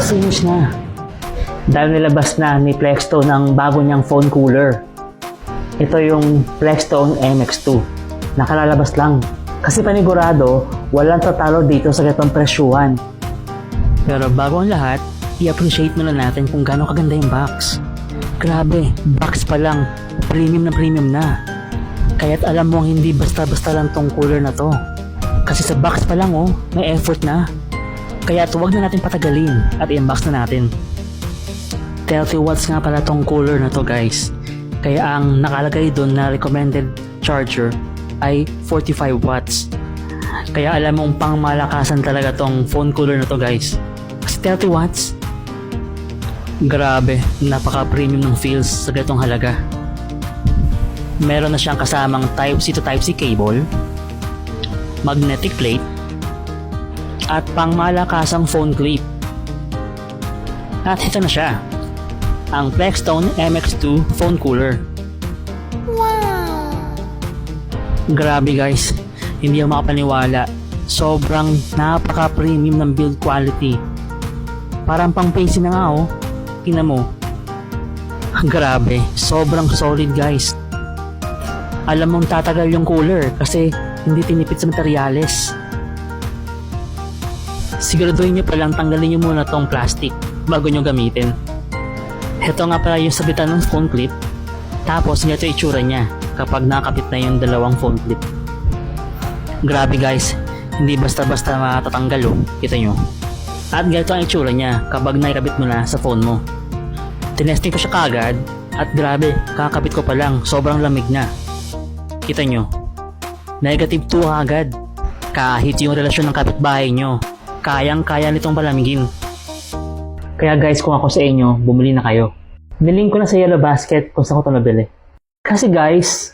finish na. Dahil nilabas na ni Plextone ang bago niyang phone cooler. Ito yung Plextone MX2. Nakalalabas lang. Kasi panigurado, walang tatalo dito sa ganitong presyuhan. Pero bago ang lahat, i-appreciate muna natin kung gaano kaganda yung box. Grabe, box pa lang, premium na. Kaya't alam mo hindi basta-basta lang tong cooler na to. Kasi sa box pa lang may effort na. Kaya huwag na natin patagalin at i-unbox na natin. 30 watts nga pala tong cooler na to guys. Kaya ang nakalagay doon na recommended charger ay 45 watts. Kaya alam mong pang malakasan talaga tong phone cooler na to guys. Kasi 30 watts. Grabe, napaka-premium ng feels sa ganitong halaga. Meron na siyang kasamang Type-C to Type-C cable, magnetic plate, at pangmalakasang phone clip. At ito na siya, ang Plextone MX2 phone cooler. Wow! Grabe guys, hindi ako makapaniwala. Sobrang napaka-premium ng build quality. Parang pang-PC na nga Tingnan mo. Grabe, sobrang solid guys. Alam mong tatagal yung cooler kasi hindi tinipid sa materyales. Siguraduhin nyo palang tanggalin nyo muna tong plastic bago nyo gamitin. Ito nga pala yung sabitan ng phone clip. Tapos ganito itsura niya kapag nakakabit na yung dalawang phone clip. Grabe guys, hindi basta-basta matatanggal Kita nyo. At ganito ang itsura niya kapag naikabit mo na sa phone mo. Tinesting ko siya kaagad at grabe, kakabit ko pa lang, sobrang lamig na. Kita nyo, negative 2 agad. Kahit yung relasyon ng kapitbahay nyo, kayang-kaya nitong palamigin. Kaya guys, kung ako sa inyo, bumili na kayo. Nilink ko na sa Yellow Basket kung saan ko ito nabili. Kasi guys,